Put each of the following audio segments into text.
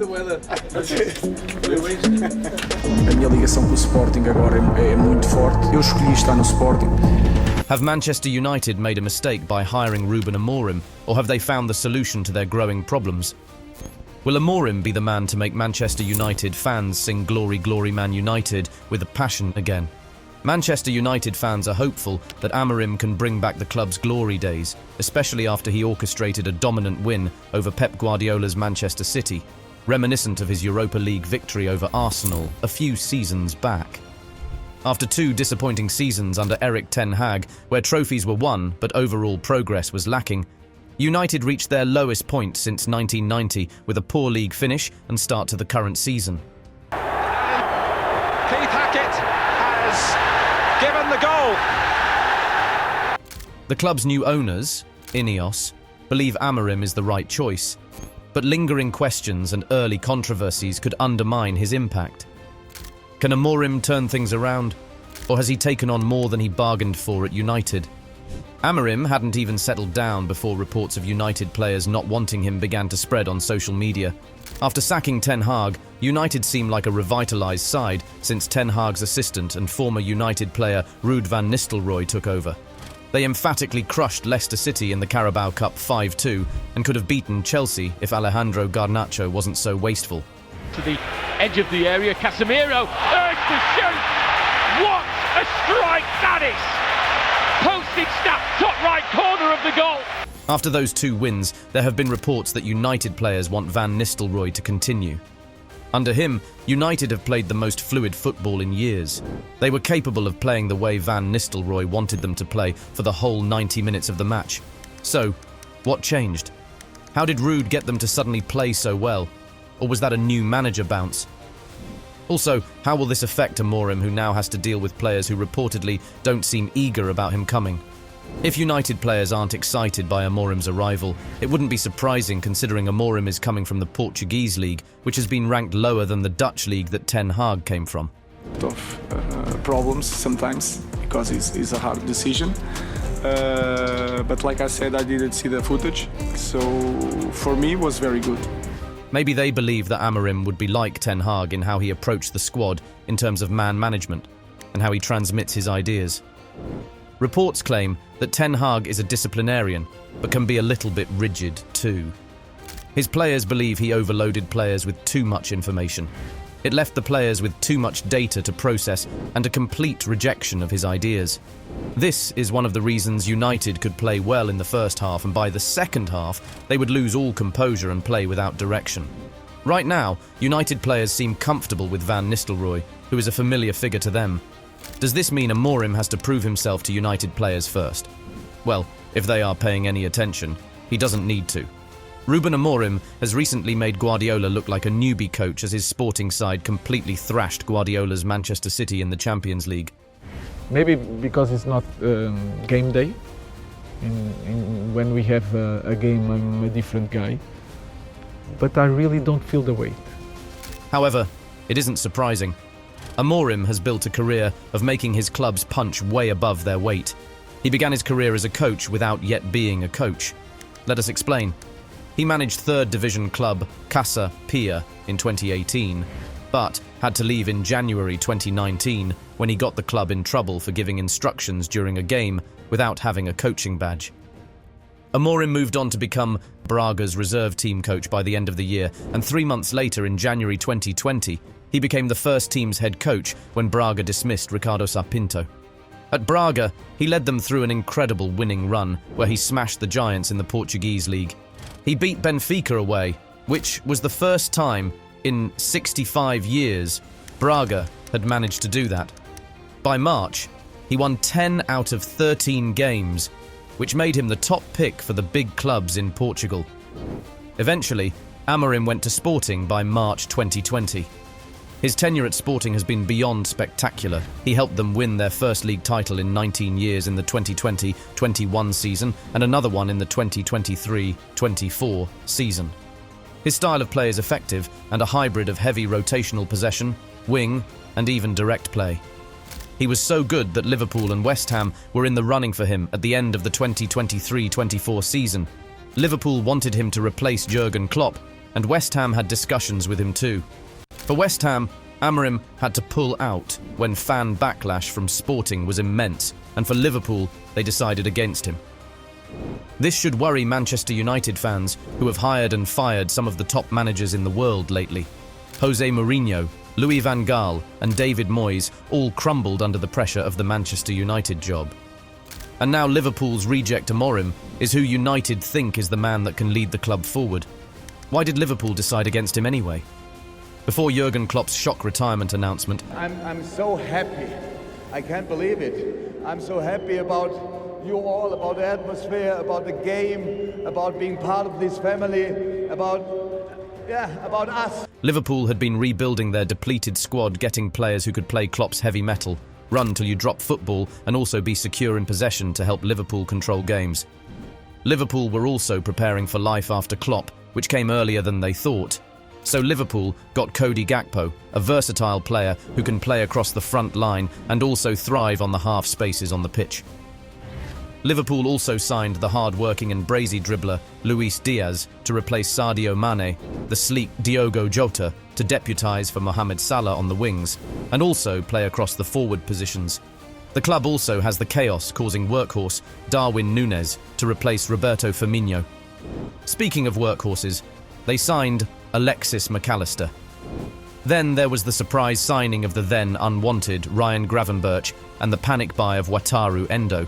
the weather. A minha ligação com o Sporting agora é muito forte. Eu escolhi estar no Sporting. Have Manchester United made a mistake by hiring Ruben Amorim, or have they found the solution to their growing problems? Will Amorim be the man to make Manchester United fans sing Glory, Glory Man United with a passion again? Manchester United fans are hopeful that Amorim can bring back the club's glory days, especially after he orchestrated a dominant win over Pep Guardiola's Manchester City, reminiscent of his Europa League victory over Arsenal a few seasons back. After 2 disappointing seasons under Erik Ten Hag, where trophies were won but overall progress was lacking, United reached their lowest point since 1990 with a poor league finish and start to the current season. Keith Hackett has given the goal. The club's new owners, Ineos, believe Amorim is the right choice, but lingering questions and early controversies could undermine his impact. Can Amorim turn things around, or has he taken on more than he bargained for at United? Amorim hadn't even settled down before reports of United players not wanting him began to spread on social media. After sacking Ten Hag, United seemed like a revitalised side since Ten Hag's assistant and former United player Ruud van Nistelrooy took over. They emphatically crushed Leicester City in the Carabao Cup 5-2 and could have beaten Chelsea if Højlund and Garnacho wasn't so wasteful. To the edge of the area, Casemiro urged to shoot. What a strike that is! Posted snap, top right corner of the goal. After those 2 wins, there have been reports that United players want Van Nistelrooy to continue. Under him, United have played the most fluid football in years. They were capable of playing the way Van Nistelrooy wanted them to play for the whole 90 minutes of the match. So, what changed? How did Ruud get them to suddenly play so well? Or was that a new manager bounce? Also, how will this affect Amorim, who now has to deal with players who reportedly don't seem eager about him coming? If United players aren't excited by Amorim's arrival, it wouldn't be surprising considering Amorim is coming from the Portuguese league, which has been ranked lower than the Dutch league that Ten Hag came from. Of problems sometimes because it's a hard decision. But like I said, I didn't see the footage, so for me it was very good. Maybe they believe that Amorim would be like Ten Hag in how he approached the squad in terms of man management and how he transmits his ideas. Reports claim that Ten Hag is a disciplinarian, but can be a little bit rigid too. His players believe he overloaded players with too much information. It left the players with too much data to process and a complete rejection of his ideas. This is one of the reasons United could play well in the first half, and by the second half, they would lose all composure and play without direction. Right now, United players seem comfortable with Van Nistelrooy, who is a familiar figure to them. Does this mean Amorim has to prove himself to United players first? Well, if they are paying any attention, he doesn't need to. Ruben Amorim has recently made Guardiola look like a newbie coach as his Sporting side completely thrashed Guardiola's Manchester City in the Champions League. Maybe because it's not game day. When we have a game, I'm a different guy. But I really don't feel the weight. However, it isn't surprising. Amorim has built a career of making his clubs punch way above their weight. He began his career as a coach without yet being a coach. Let us explain. He managed 3rd division club Casa Pia in 2018, but had to leave in January 2019 when he got the club in trouble for giving instructions during a game without having a coaching badge. Amorim moved on to become Braga's reserve team coach by the end of the year, and 3 months later in January 2020, he became the first team's head coach when Braga dismissed Ricardo Sapinto. At Braga, he led them through an incredible winning run where he smashed the giants in the Portuguese league. He beat Benfica away, which was the first time in 65 years Braga had managed to do that. By March, he won 10 out of 13 games, which made him the top pick for the big clubs in Portugal. Eventually, Amorim went to Sporting by March 2020. His tenure at Sporting has been beyond spectacular. He helped them win their first league title in 19 years in the 2020-21 season and another one in the 2023-24 season. His style of play is effective and a hybrid of heavy rotational possession, wing, and even direct play. He was so good that Liverpool and West Ham were in the running for him at the end of the 2023-24 season. Liverpool wanted him to replace Jurgen Klopp, and West Ham had discussions with him too. For West Ham, Amorim had to pull out when fan backlash from Sporting was immense, and for Liverpool, they decided against him. This should worry Manchester United fans, who have hired and fired some of the top managers in the world lately. Jose Mourinho, Louis van Gaal and David Moyes all crumbled under the pressure of the Manchester United job. And now Liverpool's reject Amorim is who United think is the man that can lead the club forward. Why did Liverpool decide against him anyway? Before Jurgen Klopp's shock retirement announcement, I'm so happy. I can't believe it. I'm so happy about you all, about the atmosphere, about the game, about being part of this family, about us. Liverpool had been rebuilding their depleted squad, getting players who could play Klopp's heavy metal, run till you drop football, and also be secure in possession to help Liverpool control games. Liverpool were also preparing for life after Klopp, which came earlier than they thought. So Liverpool got Cody Gakpo, a versatile player who can play across the front line and also thrive on the half spaces on the pitch. Liverpool also signed the hard-working and brazy dribbler Luis Diaz to replace Sadio Mane, the sleek Diogo Jota to deputise for Mohamed Salah on the wings, and also play across the forward positions. The club also has the chaos-causing workhorse Darwin Núñez to replace Roberto Firmino. Speaking of workhorses, they signed Alexis McAllister. Then there was the surprise signing of the then unwanted Ryan Gravenberch and the panic buy of Wataru Endo.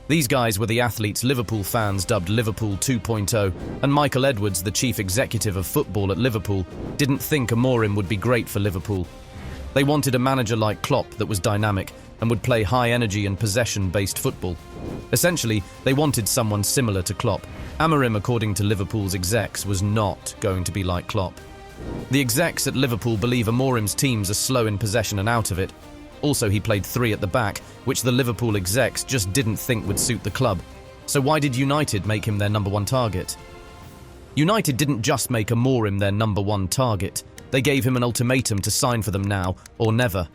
These guys were the athletes Liverpool fans dubbed Liverpool 2.0, and Michael Edwards, the chief executive of football at Liverpool, didn't think Amorim would be great for Liverpool. They wanted a manager like Klopp that was dynamic and would play high-energy and possession-based football. Essentially, they wanted someone similar to Klopp. Amorim, according to Liverpool's execs, was not going to be like Klopp. The execs at Liverpool believe Amorim's teams are slow in possession and out of it. Also, he played three at the back, which the Liverpool execs just didn't think would suit the club. So why did United make him their number one target? United didn't just make Amorim their number one target. They gave him an ultimatum to sign for them now or never.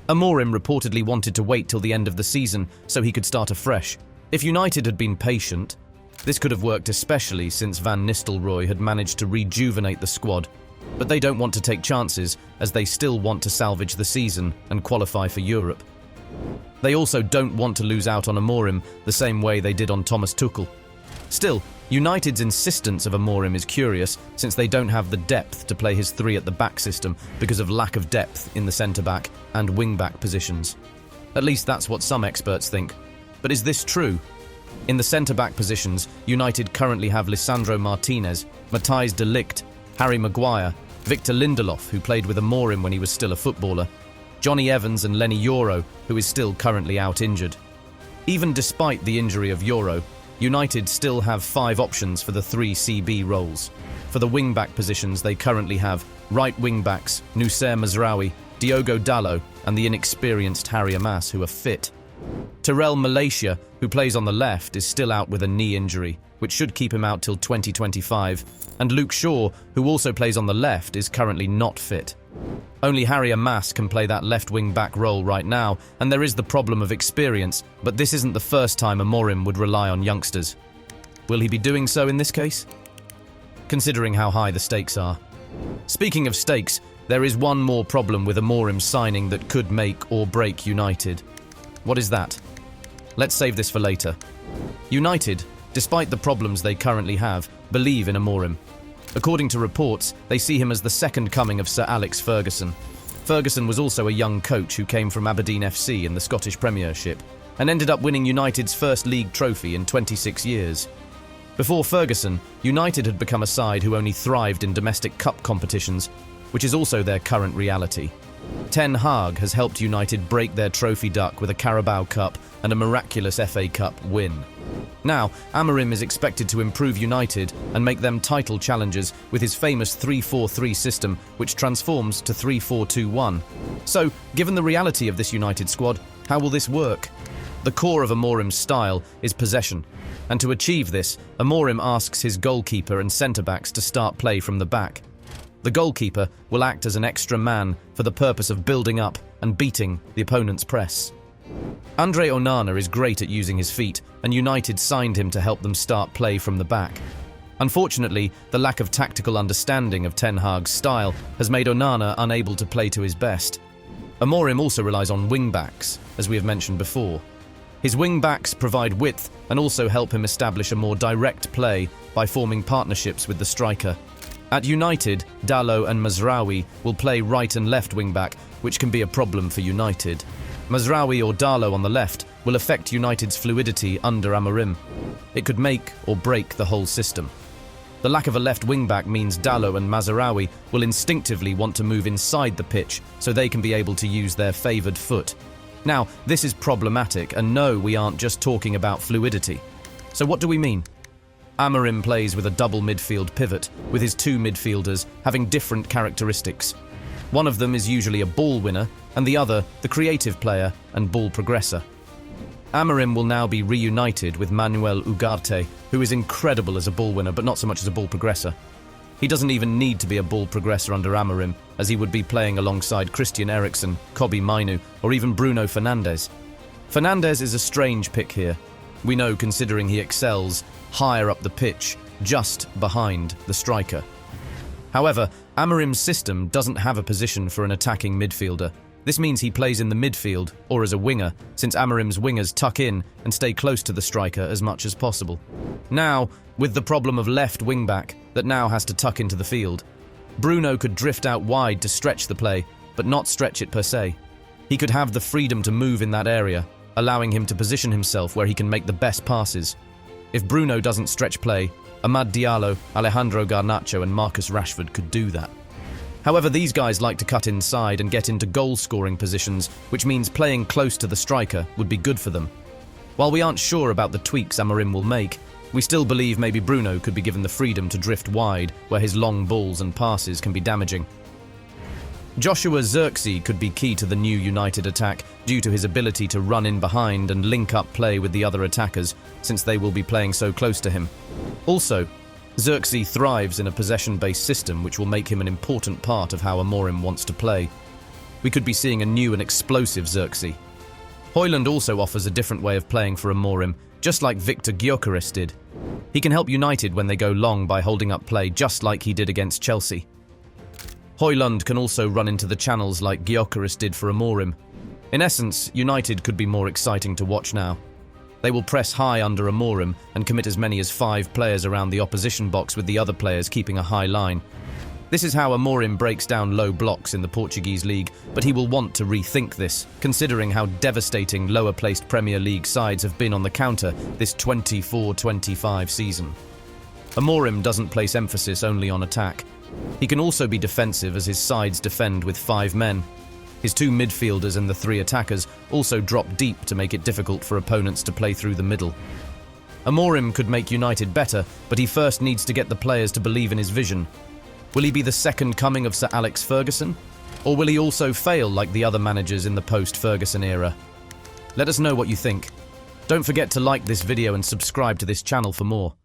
Amorim reportedly wanted to wait till the end of the season so he could start afresh. If United had been patient, this could have worked, especially since Van Nistelrooy had managed to rejuvenate the squad. But they don't want to take chances, as they still want to salvage the season and qualify for Europe. They also don't want to lose out on Amorim the same way they did on Thomas Tuchel. Still, United's insistence of Amorim is curious, since they don't have the depth to play his three at the back system because of lack of depth in the centre-back and wing-back positions. At least that's what some experts think. But is this true? In the centre-back positions, United currently have Lisandro Martinez, Matthijs de Ligt, Harry Maguire, Victor Lindelof, who played with Amorim when he was still a footballer, Johnny Evans and Lenny Yoro, who is still currently out injured. Even despite the injury of Yoro, United still have 5 options for the 3 CB roles. For the wing-back positions, they currently have right wing-backs Noussair Mazraoui, Diogo Dalot and the inexperienced Harry Amas, who are fit. Terrell Malaysia, who plays on the left, is still out with a knee injury, which should keep him out till 2025, and Luke Shaw, who also plays on the left, is currently not fit. Only Harry Amas can play that left wing-back role right now, and there is the problem of experience, but this isn't the first time Amorim would rely on youngsters. Will he be doing so in this case? Considering how high the stakes are. Speaking of stakes, there is one more problem with Amorim's signing that could make or break United. What is that? Let's save this for later. United, despite the problems they currently have, believe in Amorim. According to reports, they see him as the second coming of Sir Alex Ferguson. Ferguson was also a young coach who came from Aberdeen FC in the Scottish Premiership and ended up winning United's first league trophy in 26 years. Before Ferguson, United had become a side who only thrived in domestic cup competitions, which is also their current reality. Ten Hag has helped United break their trophy duck with a Carabao Cup and a miraculous FA Cup win. Now, Amorim is expected to improve United and make them title challengers with his famous 3-4-3 system, which transforms to 3-4-2-1. So, given the reality of this United squad, how will this work? The core of Amorim's style is possession, and to achieve this, Amorim asks his goalkeeper and centre-backs to start play from the back. The goalkeeper will act as an extra man for the purpose of building up and beating the opponent's press. Andre Onana is great at using his feet, and United signed him to help them start play from the back. Unfortunately, the lack of tactical understanding of Ten Hag's style has made Onana unable to play to his best. Amorim also relies on wing-backs, as we have mentioned before. His wing-backs provide width and also help him establish a more direct play by forming partnerships with the striker. At United, Dalot and Mazraoui will play right and left wing-back, which can be a problem for United. Mazraoui or Dalot on the left will affect United's fluidity under Amorim. It could make or break the whole system. The lack of a left wing-back means Dalot and Mazraoui will instinctively want to move inside the pitch so they can be able to use their favoured foot. Now, this is problematic, and no, we aren't just talking about fluidity. So what do we mean? Amorim plays with a double midfield pivot, with his two midfielders having different characteristics. One of them is usually a ball winner, and the other the creative player and ball progressor. Amorim will now be reunited with Manuel Ugarte, who is incredible as a ball winner, but not so much as a ball progressor. He doesn't even need to be a ball progressor under Amorim, as he would be playing alongside Christian Eriksen, Kobbie Mainoo, or even Bruno Fernandes. Fernandes is a strange pick here. We know, considering he excels higher up the pitch, just behind the striker. However, Amorim's system doesn't have a position for an attacking midfielder. This means he plays in the midfield, or as a winger, since Amorim's wingers tuck in and stay close to the striker as much as possible. Now, with the problem of left wing-back that now has to tuck into the field, Bruno could drift out wide to stretch the play, but not stretch it per se. He could have the freedom to move in that area, allowing him to position himself where he can make the best passes. If Bruno doesn't stretch play, Amad Diallo, Alejandro Garnacho and Marcus Rashford could do that. However, these guys like to cut inside and get into goal-scoring positions, which means playing close to the striker would be good for them. While we aren't sure about the tweaks Amorim will make, we still believe maybe Bruno could be given the freedom to drift wide, where his long balls and passes can be damaging. Joshua Zirkzee could be key to the new United attack due to his ability to run in behind and link up play with the other attackers, since they will be playing so close to him. Also, Zirkzee thrives in a possession-based system, which will make him an important part of how Amorim wants to play. We could be seeing a new and explosive Zirkzee. Højlund also offers a different way of playing for Amorim, just like Viktor Gyökeres did. He can help United when they go long by holding up play, just like he did against Chelsea. Højlund can also run into the channels like Gyökeres did for Amorim. In essence, United could be more exciting to watch now. They will press high under Amorim and commit as many as 5 players around the opposition box, with the other players keeping a high line. This is how Amorim breaks down low blocks in the Portuguese league, but he will want to rethink this, considering how devastating lower-placed Premier League sides have been on the counter this 24-25 season. Amorim doesn't place emphasis only on attack. He can also be defensive, as his sides defend with 5 men. His 2 midfielders and the 3 attackers also drop deep to make it difficult for opponents to play through the middle. Amorim could make United better, but he first needs to get the players to believe in his vision. Will he be the second coming of Sir Alex Ferguson? Or will he also fail like the other managers in the post-Ferguson era? Let us know what you think. Don't forget to like this video and subscribe to this channel for more.